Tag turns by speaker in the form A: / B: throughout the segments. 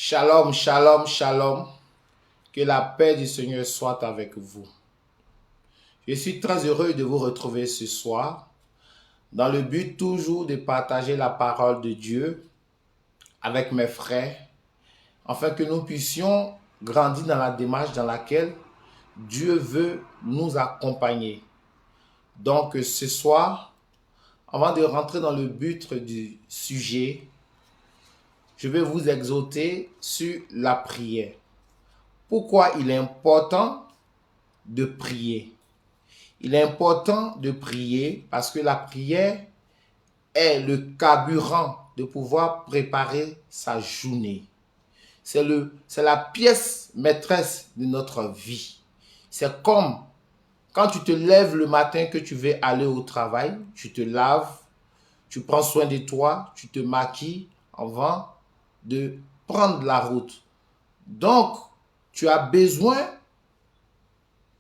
A: Shalom, shalom, shalom. Que la paix du Seigneur soit avec vous. Je suis très heureux de vous retrouver ce soir dans le but toujours de partager la parole de Dieu avec mes frères afin que nous puissions grandir dans la démarche dans laquelle Dieu veut nous accompagner. Donc ce soir, avant de rentrer dans le but du sujet, je vais vous exhorter sur la prière. Pourquoi il est important de prier? Il est important de prier parce que la prière est le carburant de pouvoir préparer sa journée. C'est la pièce maîtresse de notre vie. C'est comme quand tu te lèves le matin que tu veux aller au travail, tu te laves, tu prends soin de toi, tu te maquilles avant de prendre la route. Donc, tu as besoin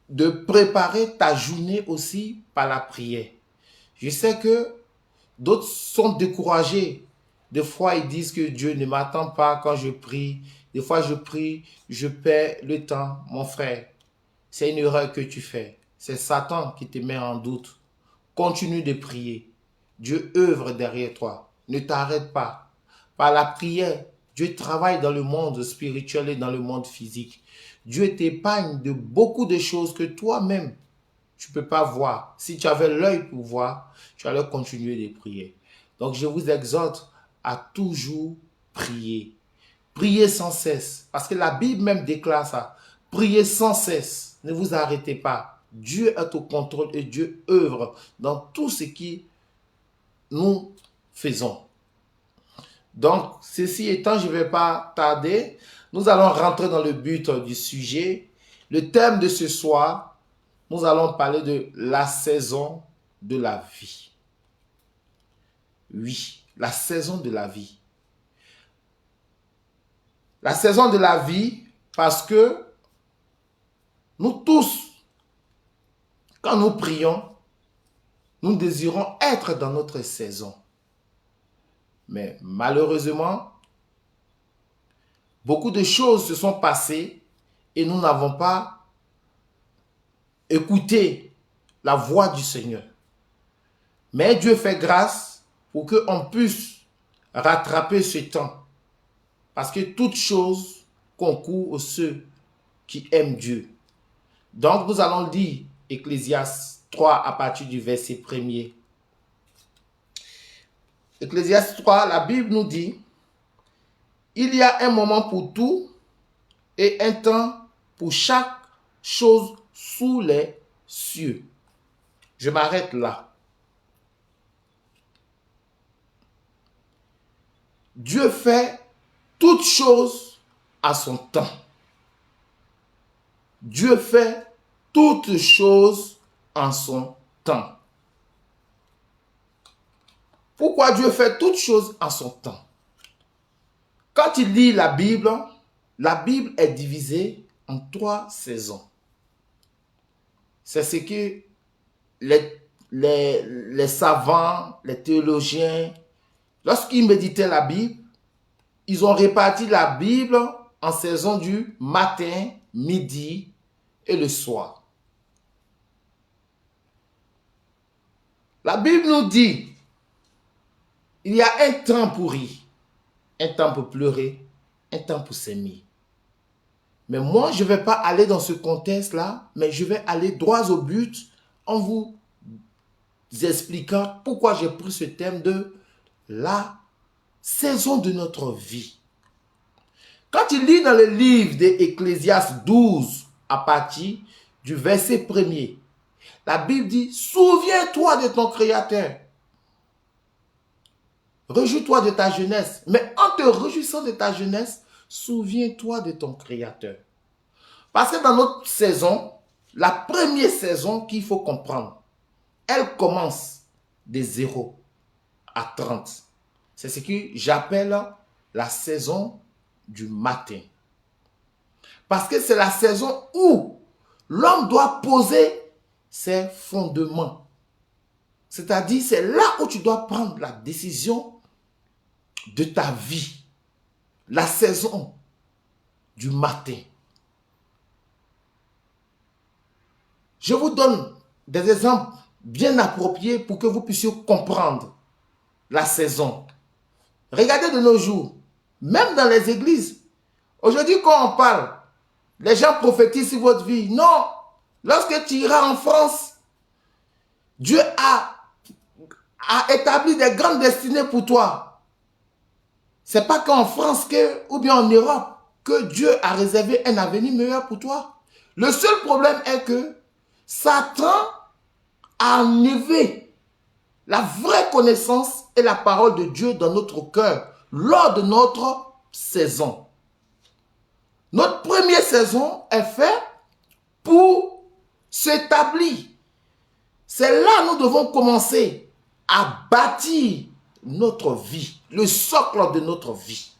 A: de préparer ta journée aussi par la prière. Je sais que d'autres sont découragés. Des fois, ils disent que Dieu ne m'attend pas quand je prie. Des fois, je prie, je perds le temps. Mon frère, c'est une erreur que tu fais. C'est Satan qui te met en doute. Continue de prier. Dieu œuvre derrière toi. Ne t'arrête pas. Par la prière, Dieu travaille dans le monde spirituel et dans le monde physique. Dieu t'épargne de beaucoup de choses que toi-même, tu ne peux pas voir. Si tu avais l'œil pour voir, tu allais continuer de prier. Donc, je vous exhorte à toujours prier. Priez sans cesse. Parce que la Bible même déclare ça. Priez sans cesse. Ne vous arrêtez pas. Dieu est au contrôle et Dieu œuvre dans tout ce que nous faisons. Donc, ceci étant, je ne vais pas tarder. Nous allons rentrer dans le but du sujet. Le thème de ce soir, nous allons parler de la saison de la vie. Oui, la saison de la vie. La saison de la vie parce que nous tous, quand nous prions, nous désirons être dans notre saison. Mais malheureusement, beaucoup de choses se sont passées et nous n'avons pas écouté la voix du Seigneur. Mais Dieu fait grâce pour qu'on puisse rattraper ce temps. Parce que toute chose concourt à ceux qui aiment Dieu. Donc nous allons lire Ecclésiaste 3 à partir du verset 1er. Ecclésiaste 3, la Bible nous dit: il y a un moment pour tout et un temps pour chaque chose sous les cieux. Je m'arrête là. Dieu fait toutes choses à son temps. Dieu fait toutes choses en son temps. Pourquoi Dieu fait toutes choses en son temps? Quand il lit la Bible est divisée en 3 saisons. C'est ce que les savants, les théologiens, lorsqu'ils méditaient la Bible, ils ont réparti la Bible en saison du matin, midi et le soir. La Bible nous dit, il y a un temps pour rire, un temps pour pleurer, un temps pour s'aimer. Mais moi, je ne vais pas aller dans ce contexte-là, mais je vais aller droit au but en vous expliquant pourquoi j'ai pris ce thème de la saison de notre vie. Quand il lit dans le livre d'Ecclésiaste 12, à partir du verset 1er, la Bible dit: souviens-toi de ton Créateur. Réjouis-toi de ta jeunesse. Mais en te réjouissant de ta jeunesse, souviens-toi de ton Créateur. Parce que dans notre saison, la première saison qu'il faut comprendre, elle commence de 0 à 30. C'est ce que j'appelle la saison du matin. Parce que c'est la saison où l'homme doit poser ses fondements. C'est-à-dire, c'est là où tu dois prendre la décision de ta vie. La saison du matin. Je vous donne des exemples bien appropriés pour que vous puissiez comprendre la saison. Regardez de nos jours, même dans les églises, aujourd'hui quand on parle, les gens prophétisent sur votre vie. Non, lorsque tu iras en France, Dieu a établi des grandes destinées pour toi. Ce n'est pas qu'en France ou bien en Europe que Dieu a réservé un avenir meilleur pour toi. Le seul problème est que Satan a enlevé la vraie connaissance et la parole de Dieu dans notre cœur lors de notre saison. Notre première saison est faite pour s'établir. C'est là que nous devons commencer à bâtir notre vie, le socle de notre vie.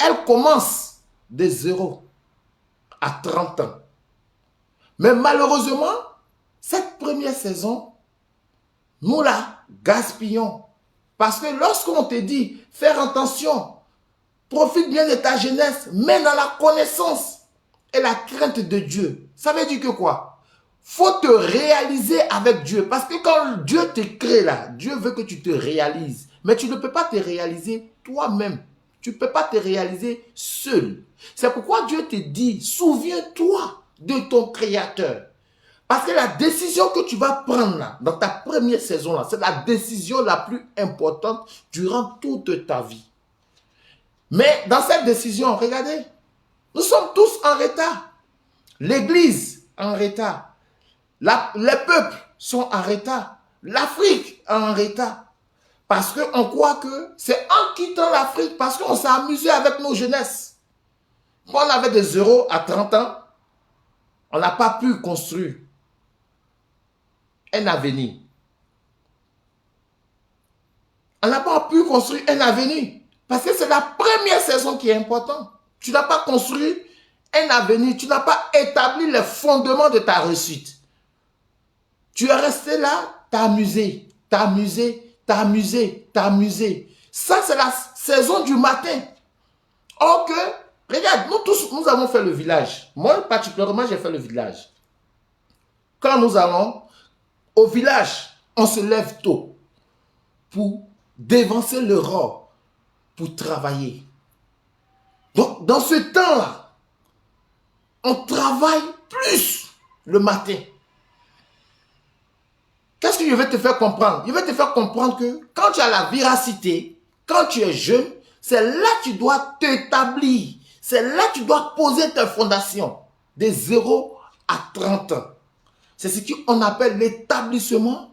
A: Elle commence de 0 à 30 ans. Mais malheureusement, cette première saison, nous la gaspillons. Parce que lorsqu'on te dit, faire attention, profite bien de ta jeunesse, mais dans la connaissance et la crainte de Dieu. Ça veut dire que quoi? Faut te réaliser avec Dieu. Parce que quand Dieu te crée là, Dieu veut que tu te réalises. Mais tu ne peux pas te réaliser toi-même. Tu ne peux pas te réaliser seul. C'est pourquoi Dieu te dit, souviens-toi de ton Créateur. Parce que la décision que tu vas prendre là, dans ta première saison là, c'est la décision la plus importante durant toute ta vie. Mais dans cette décision, regardez, nous sommes tous en retard. L'Église en retard. Les peuples sont en retard. L'Afrique en retard. Parce qu'on croit que c'est en quittant l'Afrique, parce qu'on s'est amusé avec nos jeunesses. Quand on avait de 0 à 30 ans, on n'a pas pu construire un avenir. On n'a pas pu construire un avenir. Parce que c'est la première saison qui est importante. Tu n'as pas construit un avenir. Tu n'as pas établi les fondements de ta réussite. Tu es resté là, t'as amusé, t'as amusé, t'as amusé, t'as amusé. Ça, c'est la saison du matin. Or que, regarde, nous tous, nous avons fait le village. Moi, particulièrement, j'ai fait le village. Quand nous allons au village, on se lève tôt pour dévancer l'aurore, pour travailler. Donc, dans ce temps-là, on travaille plus le matin. Qu'est-ce que je vais te faire comprendre? Je vais te faire comprendre que quand tu as la véracité, quand tu es jeune, c'est là que tu dois t'établir. C'est là que tu dois poser tes fondations. De 0 à 30 ans. C'est ce qu'on appelle l'établissement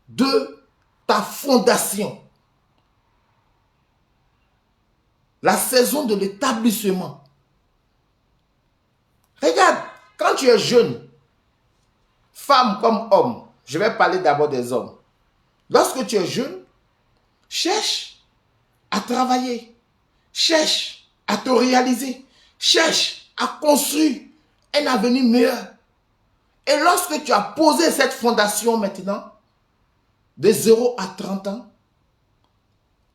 A: de ta fondation. La saison de l'établissement. Regarde, quand tu es jeune, femme comme homme, je vais parler d'abord des hommes. Lorsque tu es jeune, cherche à travailler, cherche à te réaliser, cherche à construire un avenir meilleur. Et lorsque tu as posé cette fondation maintenant, de 0 à 30 ans,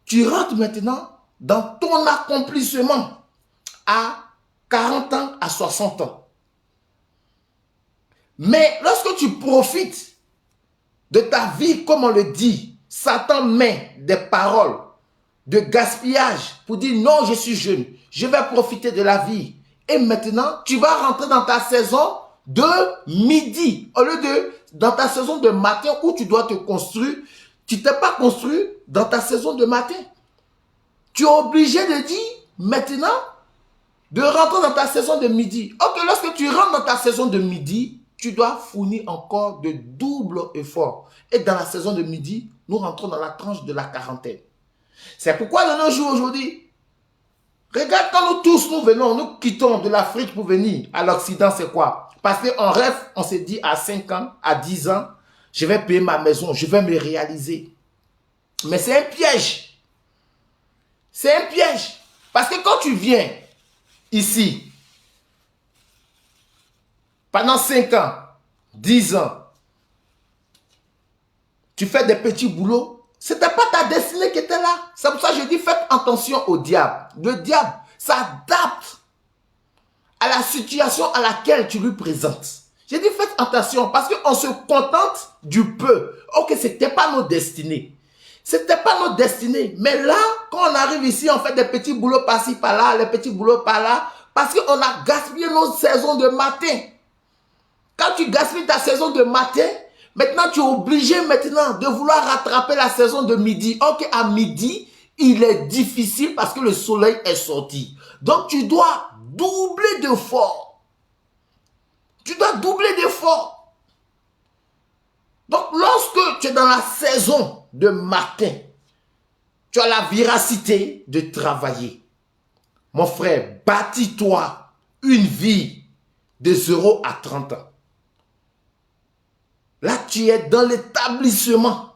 A: tu rentres maintenant dans ton accomplissement à 40 ans, à 60 ans. Mais lorsque tu profites de ta vie, comme on le dit, Satan met des paroles de gaspillage pour dire non, je suis jeune, je vais profiter de la vie. Et maintenant, tu vas rentrer dans ta saison de midi, au lieu de dans ta saison de matin où tu dois te construire. Tu ne t'es pas construit dans ta saison de matin. Tu es obligé de dire maintenant de rentrer dans ta saison de midi. Ok, lorsque tu rentres dans ta saison de midi, tu dois fournir encore de doubles efforts. Et dans la saison de midi, nous rentrons dans la tranche de la quarantaine. C'est pourquoi de nos jours aujourd'hui, regarde quand nous tous nous venons, nous quittons de l'Afrique pour venir à l'Occident, c'est quoi? Parce qu'en rêve, on s'est dit à 5 ans, à 10 ans, je vais payer ma maison, je vais me réaliser. Mais c'est un piège. C'est un piège. Parce que quand tu viens ici, pendant 5 ans, 10 ans, tu fais des petits boulots, ce n'était pas ta destinée qui était là. C'est pour ça que je dis, faites attention au diable. Le diable, s'adapte à la situation à laquelle tu lui présentes. J'ai dit, faites attention, parce qu'on se contente du peu. Ok, ce n'était pas nos destinées. Ce n'était pas notre destinée. Mais là, quand on arrive ici, on fait des petits boulots par-ci, par-là, les petits boulots par-là, parce qu'on a gaspillé notre saison de matin. Quand tu gaspilles ta saison de matin, maintenant tu es obligé maintenant de vouloir rattraper la saison de midi. Ok, à midi, il est difficile parce que le soleil est sorti. Donc tu dois doubler d'efforts. Tu dois doubler d'efforts. Donc lorsque tu es dans la saison de matin, tu as la véracité de travailler. Mon frère, bâtis-toi une vie de 0 à 30 ans. Là, tu es dans l'établissement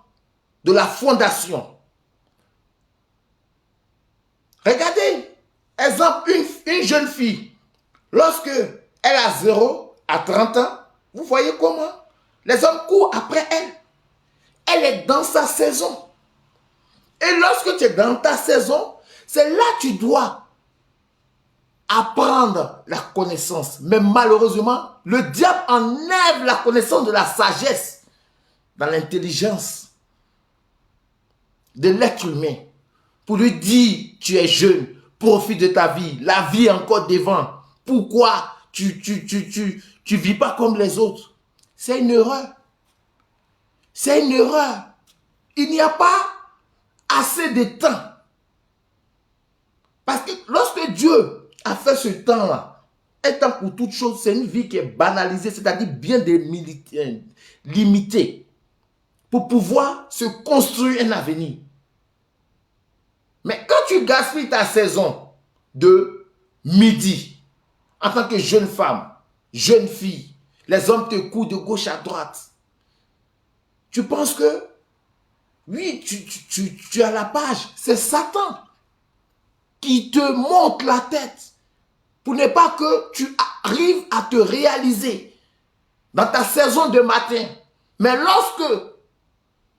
A: de la fondation. Regardez, exemple, une jeune fille, lorsque elle a 0 à 30 ans, vous voyez comment les hommes courent après elle. Elle est dans sa saison. Et lorsque tu es dans ta saison, c'est là que tu dois apprendre la connaissance. Mais malheureusement, le diable enlève la connaissance de la sagesse dans l'intelligence de l'être humain pour lui dire, tu es jeune, profite de ta vie, la vie est encore devant. Pourquoi tu vis pas comme les autres? C'est une erreur. C'est une erreur. Il n'y a pas assez de temps. Parce que lorsque Dieu a fait ce temps-là, un temps pour toute chose, c'est une vie qui est banalisée, c'est-à-dire bien limitée, pour pouvoir se construire un avenir. Mais quand tu gaspilles ta saison de midi, en tant que jeune femme, jeune fille, les hommes te courent de gauche à droite, tu penses que, oui, tu as la page, c'est Satan qui te monte la tête pour ne pas que tu arrives à te réaliser dans ta saison de matin. Mais lorsque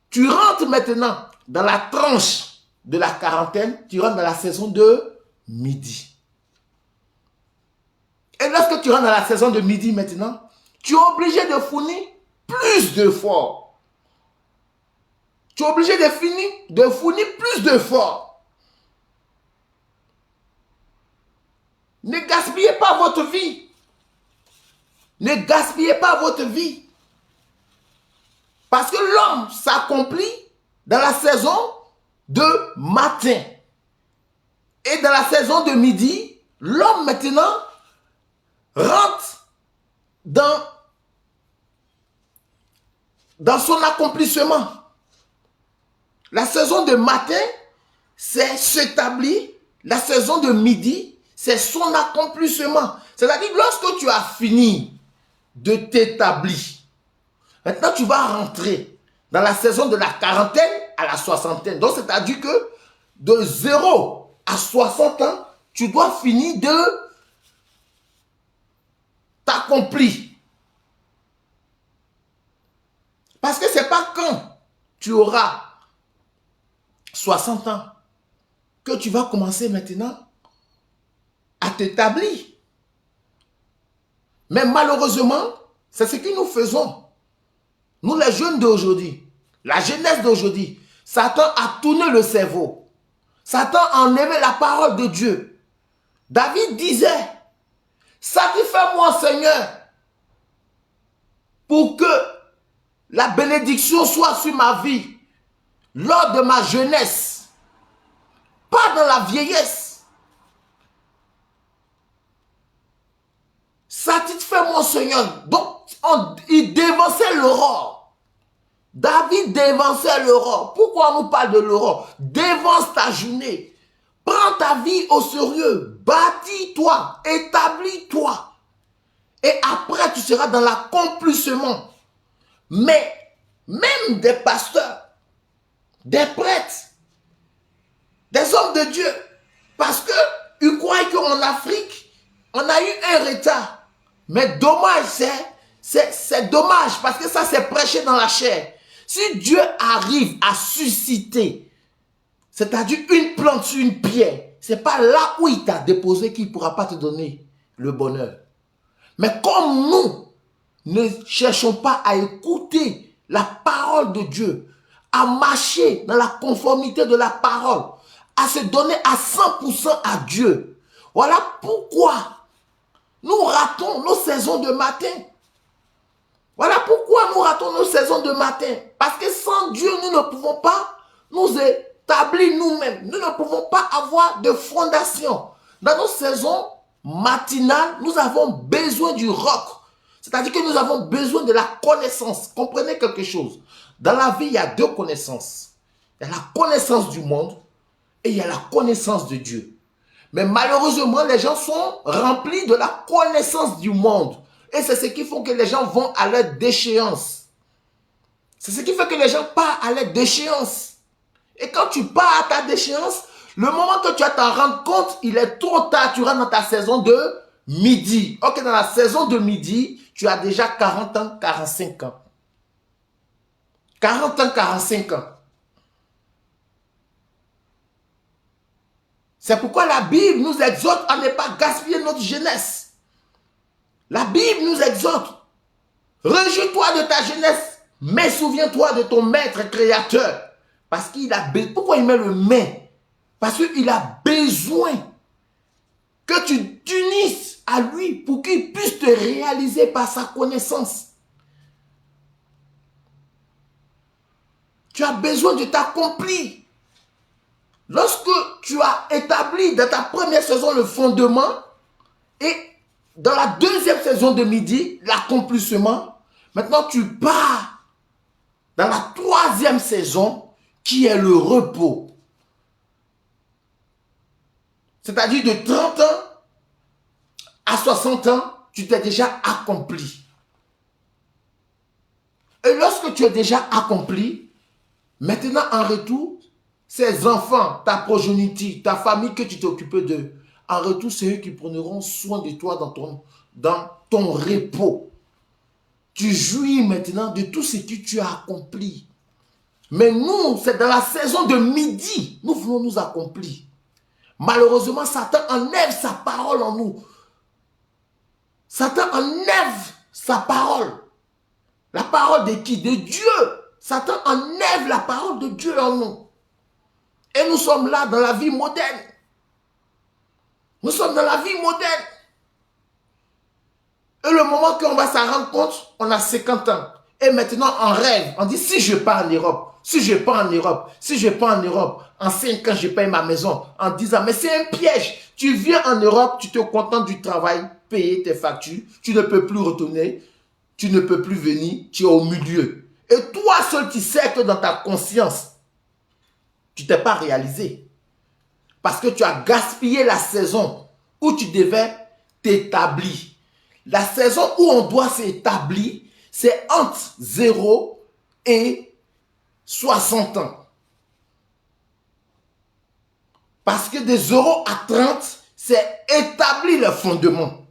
A: tu rentres maintenant dans la tranche de la quarantaine, tu rentres dans la saison de midi. Et lorsque tu rentres dans la saison de midi maintenant, tu es obligé de fournir plus d'efforts. Tu es obligé de fournir plus d'efforts. Ne gaspillez pas votre vie. Ne gaspillez pas votre vie. Parce que l'homme s'accomplit dans la saison de matin. Et dans la saison de midi, l'homme maintenant rentre dans son accomplissement. La saison de matin, c'est s'établir. La saison de midi, c'est son accomplissement. C'est-à-dire, lorsque tu as fini de t'établir, maintenant tu vas rentrer dans la saison de la quarantaine à la soixantaine. Donc, c'est-à-dire que de 0 à 60 ans, tu dois finir de t'accomplir. Parce que ce n'est pas quand tu auras 60 ans que tu vas commencer maintenant à t'établir. Mais malheureusement, c'est ce que nous faisons. Nous les jeunes d'aujourd'hui, la jeunesse d'aujourd'hui, Satan a tourné le cerveau. Satan a enlevé la parole de Dieu. David disait, satisfais-moi Seigneur, pour que la bénédiction soit sur ma vie, lors de ma jeunesse, pas dans la vieillesse. Satisfais-moi Seigneur. Donc, il dévançait l'aurore. David dévançait l'aurore. Pourquoi on nous parle de l'aurore? Dévance ta journée. Prends ta vie au sérieux. Bâtis-toi. Établis-toi. Et après, tu seras dans l'accomplissement. Mais, même des pasteurs, des prêtres, des hommes de Dieu, parce qu'ils croient qu'en Afrique, on a eu un retard. Mais dommage, c'est dommage, parce que ça, c'est prêché dans la chair. Si Dieu arrive à susciter, c'est-à-dire une plante sur une pierre, ce n'est pas là où il t'a déposé qu'il ne pourra pas te donner le bonheur. Mais comme nous ne cherchons pas à écouter la parole de Dieu, à marcher dans la conformité de la parole, à se donner à 100% à Dieu, voilà pourquoi nous ratons nos saisons de matin. Voilà pourquoi nous ratons nos saisons de matin. Parce que sans Dieu, nous ne pouvons pas nous établir nous-mêmes. Nous ne pouvons pas avoir de fondation. Dans nos saisons matinales, nous avons besoin du roc. C'est-à-dire que nous avons besoin de la connaissance. Comprenez quelque chose. Dans la vie, il y a deux connaissances. Il y a la connaissance du monde et il y a la connaissance de Dieu. Mais malheureusement, les gens sont remplis de la connaissance du monde. Et c'est ce qui fait que les gens vont à leur déchéance. C'est ce qui fait que les gens partent à leur déchéance. Et quand tu pars à ta déchéance, le moment que tu vas t'en rendre compte, il est trop tard, tu rentres dans ta saison de midi. Ok, dans la saison de midi, tu as déjà 40 ans, 45 ans. 40 ans, 45 ans. C'est pourquoi la Bible nous exhorte à ne pas gaspiller notre jeunesse. La Bible nous exhorte. Réjouis-toi de ta jeunesse, mais souviens-toi de ton maître créateur. Parce qu'il a besoin. Pourquoi il met le mais? Parce qu'il a besoin que tu t'unisses à lui pour qu'il puisse te réaliser par sa connaissance. Tu as besoin de t'accomplir. Lorsque tu as établi dans ta première saison le fondement et dans la deuxième saison de midi, l'accomplissement, maintenant tu pars dans la troisième saison qui est le repos. C'est-à-dire de 30 ans à 60 ans, tu t'es déjà accompli. Et lorsque tu es déjà accompli, maintenant en retour, ces enfants, ta progéniture, ta famille que tu t'es occupé d'eux, en retour, c'est eux qui prendront soin de toi dans ton repos. Tu jouis maintenant de tout ce que tu as accompli. Mais nous, c'est dans la saison de midi, nous voulons nous accomplir. Malheureusement, Satan enlève sa parole en nous. Satan enlève sa parole. La parole de qui? De Dieu. Satan enlève la parole de Dieu en nous. Et nous sommes là dans la vie moderne. Nous sommes dans la vie moderne. Et le moment qu'on va s'en rendre compte, on a 50 ans. Et maintenant, on rêve. On dit, si je pars en Europe, si je pars en Europe, si je pars en Europe, en 5 ans, je paye ma maison. En 10 ans, mais c'est un piège. Tu viens en Europe, tu te contentes du travail, payer tes factures, tu ne peux plus retourner, tu ne peux plus venir, tu es au milieu. Et toi seul, tu sais que dans ta conscience, tu ne t'es pas réalisé. Parce que tu as gaspillé la saison où tu devais t'établir. La saison où on doit s'établir, c'est entre 0 et 60 ans. Parce que de 0 à 30, c'est établir le fondement.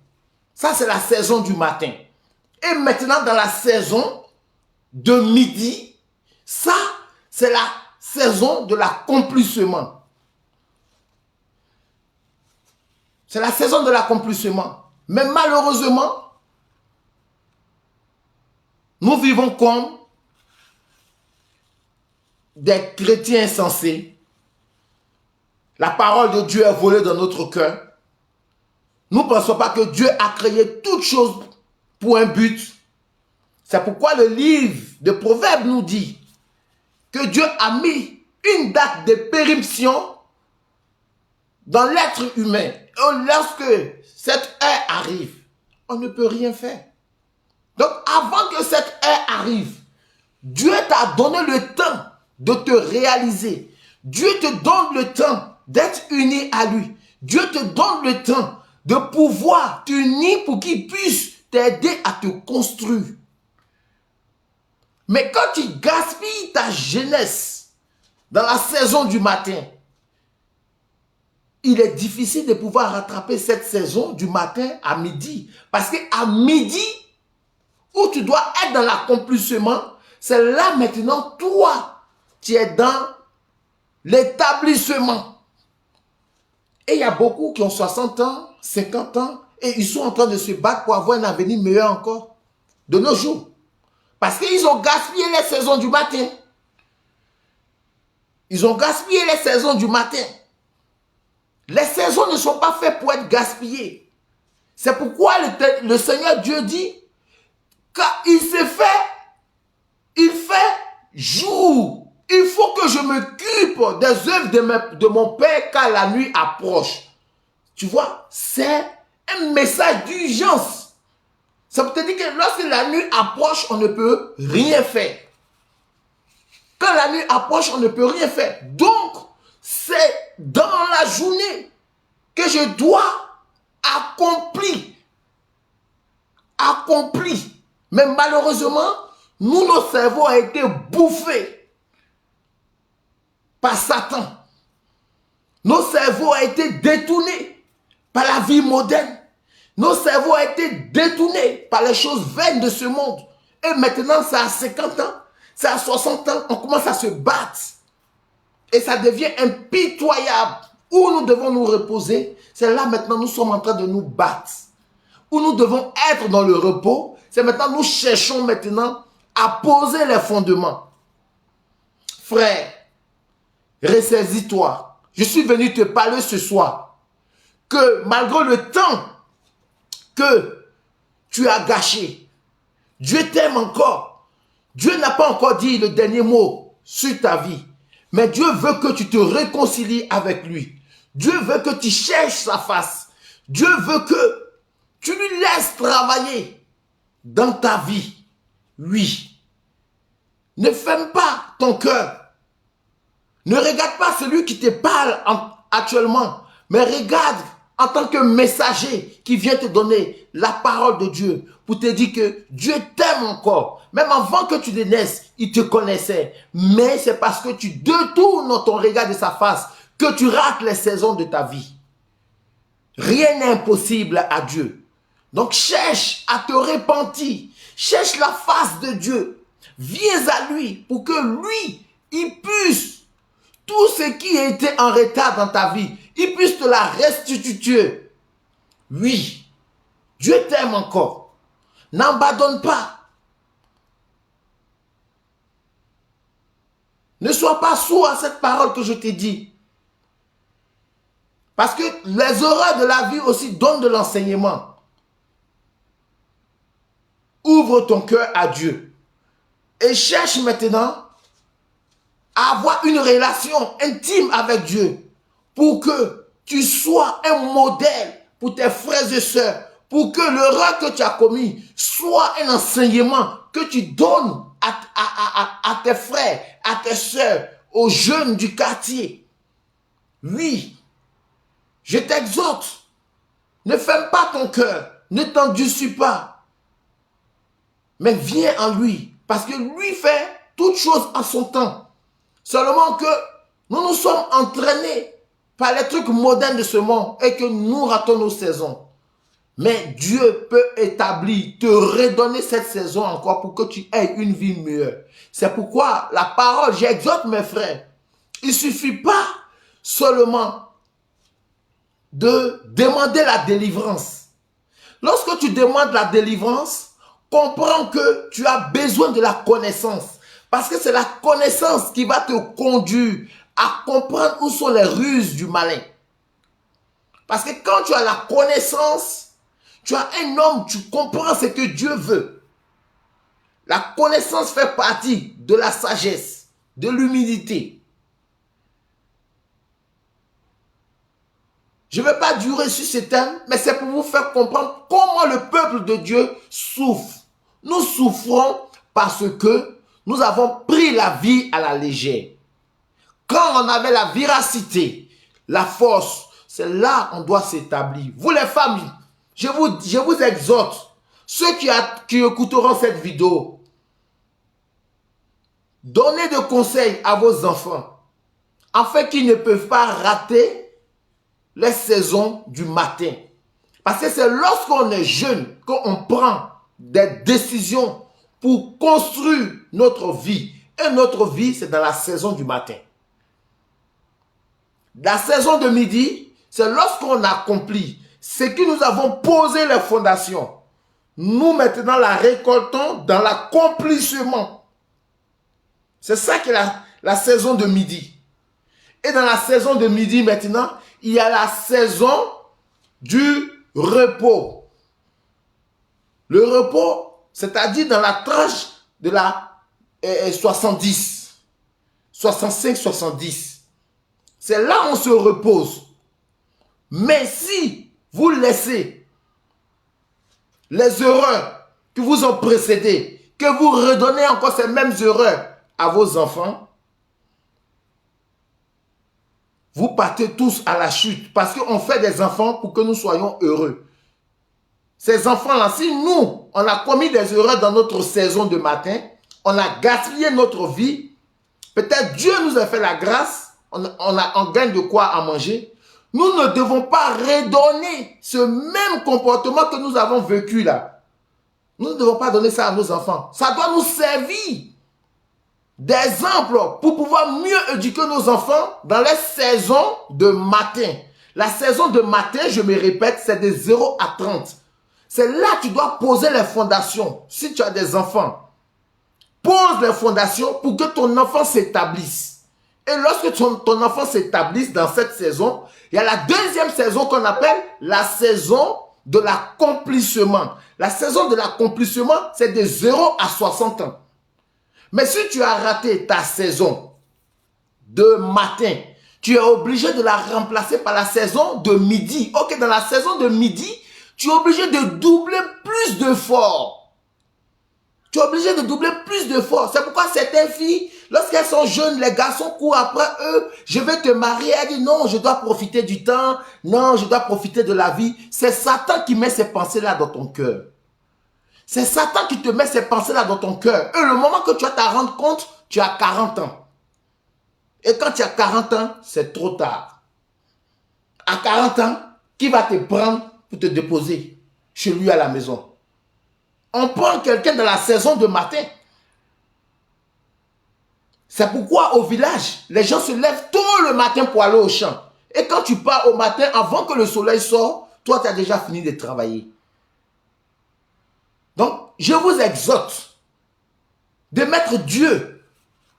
A: Ça, c'est la saison du matin. Et maintenant, dans la saison de midi, ça, c'est la saison de l'accomplissement. C'est la saison de l'accomplissement. Mais malheureusement, nous vivons comme des chrétiens insensés. La parole de Dieu est volée dans notre cœur. Nous ne pensons pas que Dieu a créé toutes choses pour un but. C'est pourquoi le livre de Proverbes nous dit que Dieu a mis une date de péremption dans l'être humain. Et lorsque cette heure arrive, on ne peut rien faire. Donc avant que cette heure arrive, Dieu t'a donné le temps de te réaliser. Dieu te donne le temps d'être uni à lui. Dieu te donne le temps de pouvoir t'unir pour qu'il puisse t'aider à te construire. Mais quand tu gaspilles ta jeunesse dans la saison du matin, il est difficile de pouvoir rattraper cette saison du matin à midi. Parce qu'à midi, où tu dois être dans l'accomplissement, c'est là maintenant, toi, tu es dans l'établissement. Et il y a beaucoup qui ont 60 ans, 50 ans, et ils sont en train de se battre pour avoir un avenir meilleur encore, de nos jours. Parce qu'ils ont gaspillé les saisons du matin. Ils ont gaspillé les saisons du matin. Les saisons ne sont pas faites pour être gaspillées. C'est pourquoi le Seigneur Dieu dit, car il fait jour. Il faut que je m'occupe des œuvres de mon Père car la nuit approche. Tu vois, c'est un message d'urgence. Ça veut dire que lorsque la nuit approche, on ne peut rien faire. Quand la nuit approche, on ne peut rien faire. Donc, c'est dans la journée que je dois accomplir. Mais malheureusement, nos cerveaux ont été bouffés par Satan. Nos cerveaux ont été détournés par la vie moderne. Nos cerveaux ont été détournés par les choses vaines de ce monde. Et maintenant, c'est à 50 ans, c'est à 60 ans, on commence à se battre. Et ça devient impitoyable. Où nous devons nous reposer, c'est là maintenant nous sommes en train de nous battre. Où nous devons être dans le repos, c'est maintenant nous cherchons maintenant à poser les fondements. Frère, ressaisis-toi. Je suis venu te parler ce soir que malgré le temps que tu as gâché, Dieu t'aime encore. Dieu n'a pas encore dit le dernier mot sur ta vie. Mais Dieu veut que tu te réconcilies avec lui. Dieu veut que tu cherches sa face. Dieu veut que tu lui laisses travailler dans ta vie. Oui. Ne ferme pas ton cœur. Ne regarde pas celui qui te parle actuellement, mais regarde en tant que messager qui vient te donner la parole de Dieu pour te dire que Dieu t'aime encore. Même avant que tu ne naisses, il te connaissait. Mais c'est parce que tu détournes ton regard de sa face que tu rates les saisons de ta vie. Rien n'est impossible à Dieu. Donc cherche à te repentir. Cherche la face de Dieu. Viens à lui pour que lui, il puisse tout ce qui a été en retard dans ta vie, il puisse te la restituer. Oui, Dieu t'aime encore. N'abandonne pas. Ne sois pas sourd à cette parole que je t'ai dit. Parce que les horreurs de la vie aussi donnent de l'enseignement. Ouvre ton cœur à Dieu. Et cherche maintenant à avoir une relation intime avec Dieu pour que tu sois un modèle pour tes frères et sœurs, pour que l'erreur que tu as commis soit un enseignement que tu donnes à tes frères, à tes sœurs, aux jeunes du quartier. Oui, je t'exhorte, ne ferme pas ton cœur, ne t'endurcis pas, mais viens en lui, parce que lui fait toutes choses en son temps. Seulement que nous nous sommes entraînés par les trucs modernes de ce monde et que nous ratons nos saisons. Mais Dieu peut établir, te redonner cette saison encore pour que tu aies une vie meilleure. C'est pourquoi la parole, j'exhorte mes frères, il ne suffit pas seulement de demander la délivrance. Lorsque tu demandes la délivrance, comprends que tu as besoin de la connaissance. Parce que c'est la connaissance qui va te conduire à comprendre où sont les ruses du malin. Parce que quand tu as la connaissance, tu as un homme, tu comprends ce que Dieu veut. La connaissance fait partie de la sagesse, de l'humilité. Je ne vais pas durer sur ce thème, mais c'est pour vous faire comprendre comment le peuple de Dieu souffre. Nous souffrons parce que nous avons pris la vie à la légère. Quand on avait la véracité, la force, c'est là qu'on doit s'établir. Vous les familles, je vous exhorte, ceux qui écouteront cette vidéo, donnez des conseils à vos enfants, afin qu'ils ne peuvent pas rater les saisons du matin. Parce que c'est lorsqu'on est jeune qu'on prend des décisions pour construire notre vie. Et notre vie, c'est dans la saison du matin. La saison de midi, c'est lorsqu'on accomplit ce que nous avons posé les fondations. Nous maintenant la récoltons dans l'accomplissement. C'est ça qui est la saison de midi. Et dans la saison de midi maintenant, il y a la saison du repos. Le repos, c'est-à-dire dans la tranche de la 70, 65, 70. C'est là où on se repose. Mais si vous laissez les erreurs qui vous ont précédé, que vous redonnez encore ces mêmes erreurs à vos enfants, vous partez tous à la chute parce qu'on fait des enfants pour que nous soyons heureux. Ces enfants-là, si nous, on a commis des erreurs dans notre saison de matin, on a gaspillé notre vie, peut-être Dieu nous a fait la grâce, on gagne de quoi à manger, nous ne devons pas redonner ce même comportement que nous avons vécu là. Nous ne devons pas donner ça à nos enfants. Ça doit nous servir d'exemple pour pouvoir mieux éduquer nos enfants dans les saisons de matin. La saison de matin, je me répète, c'est de 0 à 30. C'est là que tu dois poser les fondations. Si tu as des enfants, pose les fondations pour que ton enfant s'établisse. Et lorsque ton enfant s'établisse dans cette saison, il y a la deuxième saison qu'on appelle la saison de l'accomplissement. La saison de l'accomplissement, c'est de 0 à 60 ans. Mais si tu as raté ta saison de matin, tu es obligé de la remplacer par la saison de midi. Ok, dans la saison de midi, tu es obligé de doubler plus d'efforts. Tu es obligé de doubler plus d'efforts. C'est pourquoi certaines filles, lorsqu'elles sont jeunes, les garçons courent après eux. Je vais te marier. Elle dit non, je dois profiter du temps. Non, je dois profiter de la vie. C'est Satan qui met ces pensées-là dans ton cœur. C'est Satan qui te met ces pensées-là dans ton cœur. Et le moment que tu vas t'en rendre compte, tu as 40 ans. Et quand tu as 40 ans, c'est trop tard. À 40 ans, qui va te prendre pour te déposer chez lui à la maison? On prend quelqu'un dans la saison de matin. C'est pourquoi au village, les gens se lèvent tôt le matin pour aller au champ. Et quand tu pars au matin, avant que le soleil sorte, toi, tu as déjà fini de travailler. Donc, je vous exhorte de mettre Dieu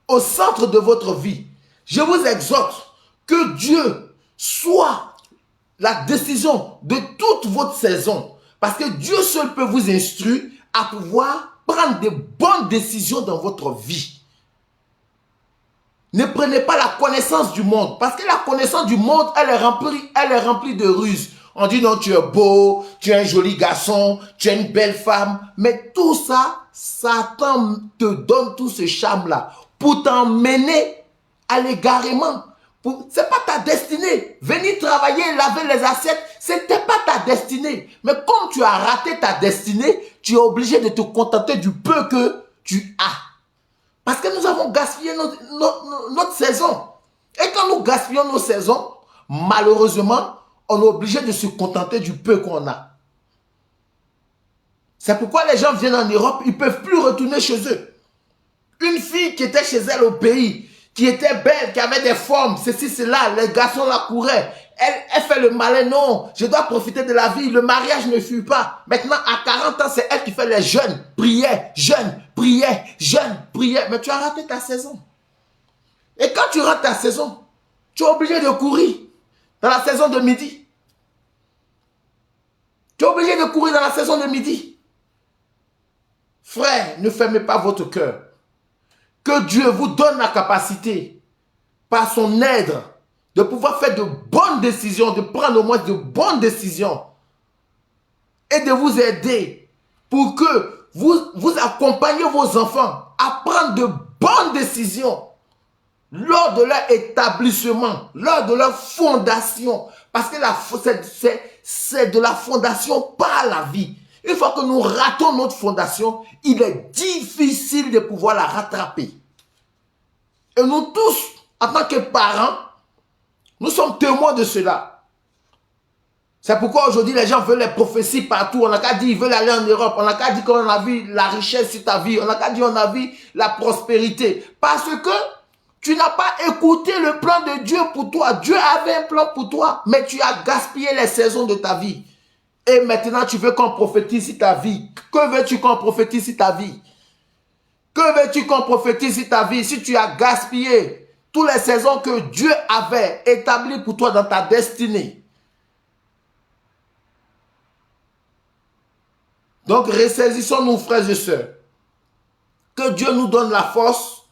A: au centre de votre vie. Je vous exhorte que Dieu soit la décision de toute votre saison. Parce que Dieu seul peut vous instruire à pouvoir prendre de bonnes décisions dans votre vie. Ne prenez pas la connaissance du monde. Parce que la connaissance du monde, elle est remplie de ruses. On dit non, tu es beau, tu es un joli garçon, tu es une belle femme. Mais tout ça, Satan te donne tout ce charme-là pour t'emmener à l'égarement. C'est pas ta destinée. Venir travailler, laver les assiettes, c'était pas ta destinée. Mais comme tu as raté ta destinée, tu es obligé de te contenter du peu que tu as. Parce que nous avons gaspillé notre saison. Et quand nous gaspillons nos saisons, malheureusement, on est obligé de se contenter du peu qu'on a. C'est pourquoi les gens viennent en Europe, ils ne peuvent plus retourner chez eux. Une fille qui était chez elle au pays, qui était belle, qui avait des formes, ceci, cela, les garçons la couraient. Elle fait le malin, non, je dois profiter de la vie, le mariage ne fuit pas. Maintenant, à 40 ans, c'est elle qui fait les jeûnes, prières, jeûnes, prières, jeûnes, prières. Mais tu as raté ta saison. Et quand tu rates ta saison, tu es obligé de courir dans la saison de midi. Tu es obligé de courir dans la saison de midi. Frère, ne fermez pas votre cœur. Que Dieu vous donne la capacité, par son aide, de pouvoir faire de bonnes décisions, de prendre au moins de bonnes décisions et de vous aider pour que vous accompagniez vos enfants à prendre de bonnes décisions lors de leur établissement, lors de leur fondation. Parce que c'est de la fondation par la vie. Une fois que nous ratons notre fondation, il est difficile de pouvoir la rattraper. Et nous tous, en tant que parents, nous sommes témoins de cela. C'est pourquoi aujourd'hui les gens veulent les prophéties partout. On n'a qu'à dire qu'ils veulent aller en Europe. On n'a qu'à dire qu'on a vu la richesse sur ta vie. On n'a qu'à dire qu'on a vu la prospérité. Parce que Tu n'as pas écouté le plan de Dieu pour toi. Dieu avait un plan pour toi, mais tu as gaspillé les saisons de ta vie. Et maintenant, tu veux qu'on prophétise sur ta vie. Que veux-tu qu'on prophétise sur ta vie? Que veux-tu qu'on prophétise sur ta vie si tu as gaspillé toutes les saisons que Dieu avait établies pour toi dans ta destinée? Donc, ressaisissons-nous, frères et sœurs. Que Dieu nous donne la force,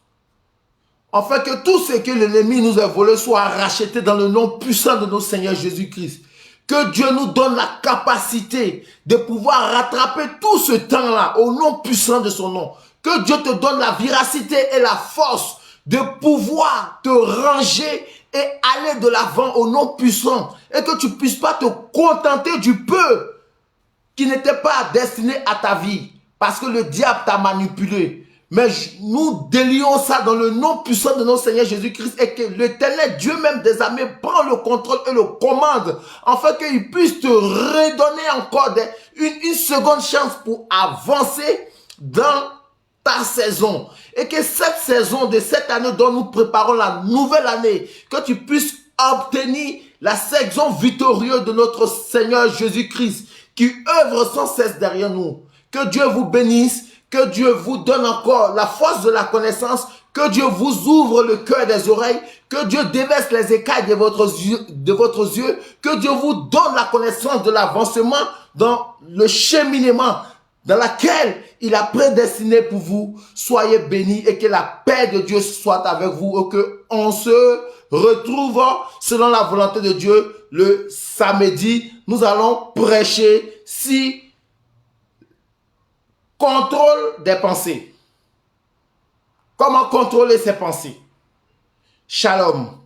A: afin que tout ce que l'ennemi nous a volé soit racheté dans le nom puissant de notre Seigneur Jésus-Christ. Que Dieu nous donne la capacité de pouvoir rattraper tout ce temps-là au nom puissant de son nom. Que Dieu te donne la véracité et la force de pouvoir te ranger et aller de l'avant au nom puissant. Et que tu ne puisses pas te contenter du peu qui n'était pas destiné à ta vie. Parce que le diable t'a manipulé. Mais nous délions ça dans le nom puissant de notre Seigneur Jésus-Christ et que l'Éternel, Dieu même des armées, prend le contrôle et le commande afin qu'il puisse te redonner encore une seconde chance pour avancer dans ta saison. Et que cette saison de cette année dont nous préparons la nouvelle année, que tu puisses obtenir la saison victorieuse de notre Seigneur Jésus-Christ qui œuvre sans cesse derrière nous. Que Dieu vous bénisse. Que Dieu vous donne encore la force de la connaissance. Que Dieu vous ouvre le cœur des oreilles. Que Dieu déverse les écailles de votre yeux. Que Dieu vous donne la connaissance de l'avancement dans le cheminement dans laquelle il a prédestiné pour vous. Soyez bénis et que la paix de Dieu soit avec vous et qu'on se retrouve selon la volonté de Dieu le samedi. Nous allons prêcher si contrôle des pensées. Comment contrôler ses pensées? Shalom.